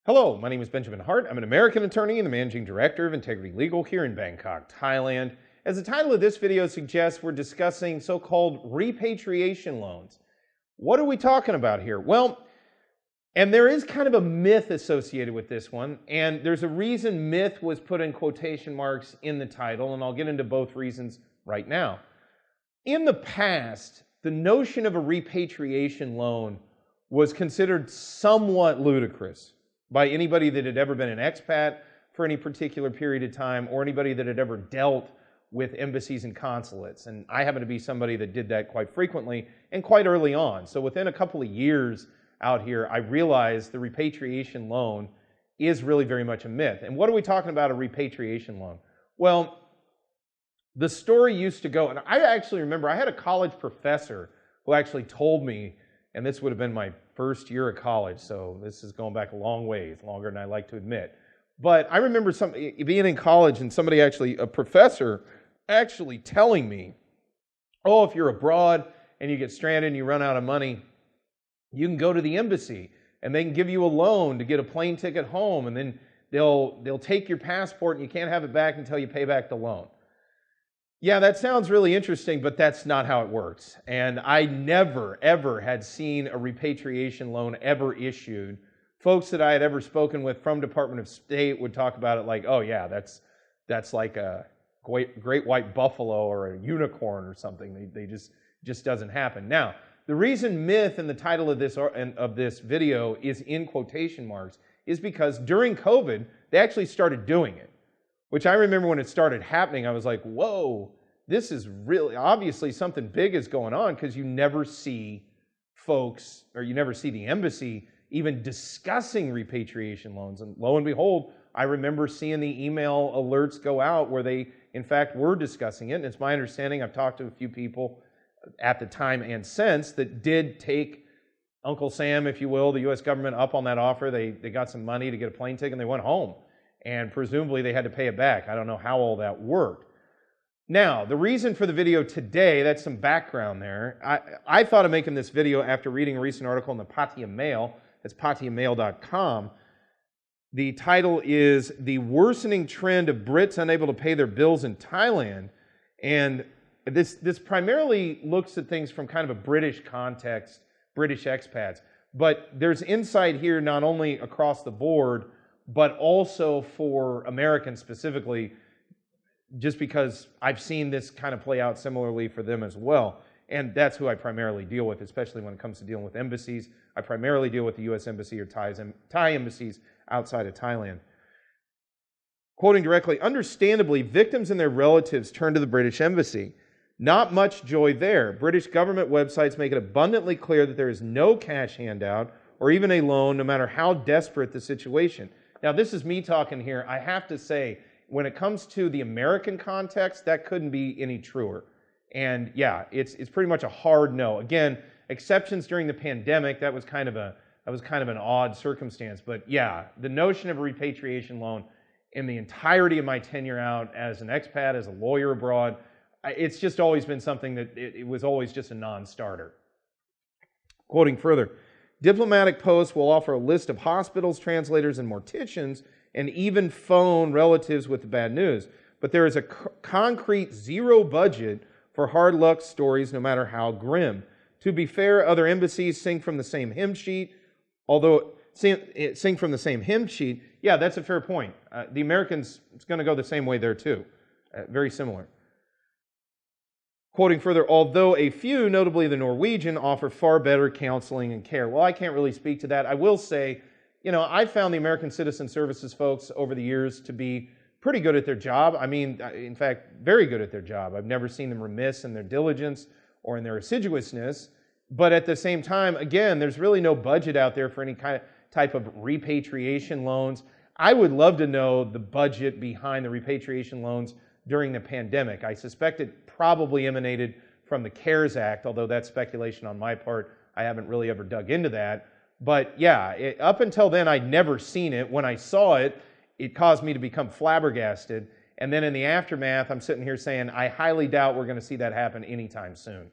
Hello, my name is Benjamin Hart. I'm an American attorney and the managing director of Integrity Legal here in Bangkok, Thailand. As the title of this video suggests, we're discussing so-called repatriation loans. What are we talking about here? Well, and there is kind of a myth associated with this one, and there's a reason myth was put in quotation marks in the title, and I'll get into both reasons right now. In the past, the notion of a repatriation loan was considered somewhat ludicrous by anybody that had ever been an expat for any particular period of time or anybody that had ever dealt with embassies and consulates. And I happen to be somebody that did that quite frequently and quite early on. So within a couple of years out here, I realized the repatriation loan is really very much a myth. And what are we talking about, a repatriation loan? Well, the story used to go, and I actually remember I had a college professor who actually told me, and this would have been my first year of college, so this is going back a long ways, longer than I like to admit. But I remember being in college and a professor actually telling me, oh, if you're abroad and you get stranded and you run out of money, you can go to the embassy and they can give you a loan to get a plane ticket home, and then they'll take your passport and you can't have it back until you pay back the loan. Yeah, that sounds really interesting, but that's not how it works. And I never, ever had seen a repatriation loan ever issued. Folks that I had ever spoken with from Department of State would talk about it like, oh yeah, that's like a great white buffalo or a unicorn or something. They just doesn't happen. Now, the reason myth in the title of this video is in quotation marks is because during COVID, they actually started doing it. Which I remember when it started happening, I was like, whoa, this is really, obviously something big is going on, because you never see folks, or you never see the embassy even discussing repatriation loans. And lo and behold, I remember seeing the email alerts go out where they, in fact, were discussing it. And it's my understanding, I've talked to a few people at the time and since that did take Uncle Sam, if you will, the U.S. government up on that offer. They got some money to get a plane ticket and they went home. And presumably they had to pay it back. I don't know how all that worked. Now, the reason for the video today, that's some background there. I thought of making this video after reading a recent article in the Pattaya Mail. That's pattayamail.com. The title is "The Worsening Trend of Brits Unable to Pay Their Bills in Thailand." And this primarily looks at things from kind of a British context, British expats. But there's insight here not only across the board, but also for Americans specifically, just because I've seen this kind of play out similarly for them as well. And that's who I primarily deal with, especially when it comes to dealing with embassies. I primarily deal with the U.S. Embassy or Thai embassies outside of Thailand. Quoting directly, "Understandably, victims and their relatives turn to the British Embassy. Not much joy there. British government websites make it abundantly clear that there is no cash handout or even a loan, no matter how desperate the situation." Now, this is me talking here. I have to say, when it comes to the American context, that couldn't be any truer. And yeah, it's pretty much a hard no. Again, exceptions during the pandemic, that was kind of an odd circumstance. But yeah, the notion of a repatriation loan in the entirety of my tenure out as an expat, as a lawyer abroad, it's just always been something that it was always just a non-starter. Quoting further, "Diplomatic Post will offer a list of hospitals, translators, and morticians, and even phone relatives with the bad news. But there is a concrete zero budget for hard luck stories, no matter how grim. To be fair, other embassies sing from the same hymn sheet, Yeah, that's a fair point. The Americans, it's going to go the same way there too. Very similar. Quoting further, "Although a few, notably the Norwegian, offer far better counseling and care." Well, I can't really speak to that. I will say, I found the American Citizen Services folks over the years to be pretty good at their job. I mean, in fact, very good at their job. I've never seen them remiss in their diligence or in their assiduousness. But at the same time, again, there's really no budget out there for any type of repatriation loans. I would love to know the budget behind the repatriation loans during the pandemic. I suspect it probably emanated from the CARES Act, although that's speculation on my part. I haven't really ever dug into that. But yeah, up until then, I'd never seen it. When I saw it, it caused me to become flabbergasted. And then in the aftermath, I'm sitting here saying, I highly doubt we're going to see that happen anytime soon.